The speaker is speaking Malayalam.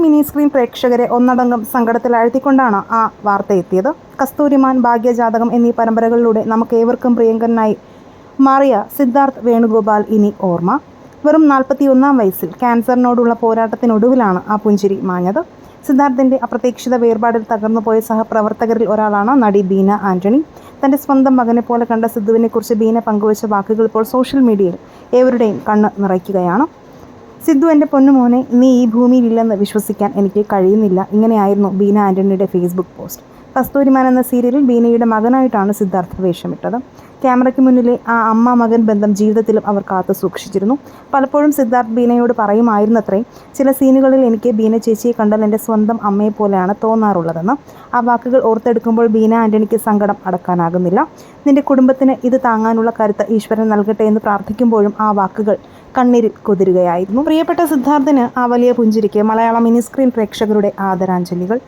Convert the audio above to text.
മിനി സ്ക്രീൻ പ്രേക്ഷകരെ ഒന്നടങ്കം സങ്കടത്തിലാഴ്ത്തിക്കൊണ്ടാണ് ആ വാർത്ത എത്തിയത്. കസ്തൂരിമാൻ, ഭാഗ്യജാതകം എന്നീ പരമ്പരകളിലൂടെ നമുക്കേവർക്കും പ്രിയങ്കരനായി മാറിയ സിദ്ധാർത്ഥ് വേണുഗോപാൽ ഇനി ഓർമ്മ. വെറും 41-ാം വയസ്സിൽ ക്യാൻസറിനോടുള്ള പോരാട്ടത്തിനൊടുവിലാണ് ആ പുഞ്ചിരി മാഞ്ഞത്. സിദ്ധാർത്ഥിൻ്റെ അപ്രതീക്ഷിത വേർപാടിൽ തകർന്നുപോയ സഹപ്രവർത്തകരിൽ ഒരാളാണ് നടി ബീന ആന്റണി. തൻ്റെ സ്വന്തം മകനെപ്പോലെ കണ്ട സിദ്ധുവിനെക്കുറിച്ച് ബീന പങ്കുവച്ച വാക്കുകൾ ഇപ്പോൾ സോഷ്യൽ മീഡിയയിൽ ഏവരുടെയും കണ്ണ് നിറയ്ക്കുകയാണ്. സിദ്ധു, എൻ്റെ പൊന്നുമോനെ, നീ ഈ ഭൂമിയിലില്ലെന്ന് വിശ്വസിക്കാൻ എനിക്ക് കഴിയുന്നില്ല. ഇങ്ങനെയായിരുന്നു ബീന ആന്റണിയുടെ ഫേസ്ബുക്ക് പോസ്റ്റ്. കസ്തൂരിമാൻ എന്ന സീരിയലിൽ ബീനയുടെ മകനായിട്ടാണ് സിദ്ധാർത്ഥ് വേഷമിട്ടത്. ക്യാമറയ്ക്ക് മുന്നിലെ ആ അമ്മ-മകൻ ബന്ധം ജീവിതത്തിലും അവർ കാത്തു സൂക്ഷിച്ചിരുന്നു. പലപ്പോഴും സിദ്ധാർത്ഥ് ബീനയോട് പറയുമായിരുന്നത്രേ, ചില സീനുകളിൽ എനിക്ക് ബീന ചേച്ചിയെ കണ്ടാൽ എൻ്റെ സ്വന്തം അമ്മയെപ്പോലെയാണ് തോന്നാറുള്ളതെന്ന്. ആ വാക്കുകൾ ഓർത്തെടുക്കുമ്പോൾ ബീന ആന്റണിക്ക് സങ്കടം അടക്കാനാകുന്നില്ല. നിന്റെ കുടുംബത്തിന് ഇത് താങ്ങാനുള്ള കരുത്ത് ഈശ്വരൻ നൽകട്ടെ എന്ന് പ്രാർത്ഥിക്കുമ്പോഴും ആ വാക്കുകൾ കണ്ണീരിൽ കുതിരുകയായിരുന്നു. പ്രിയപ്പെട്ട സിദ്ധാർത്ഥിന് ആ വലിയ പുഞ്ചിരിക്ക് മലയാളം മിനി സ്ക്രീൻ പ്രേക്ഷകരുടെ ആദരാഞ്ജലികൾ.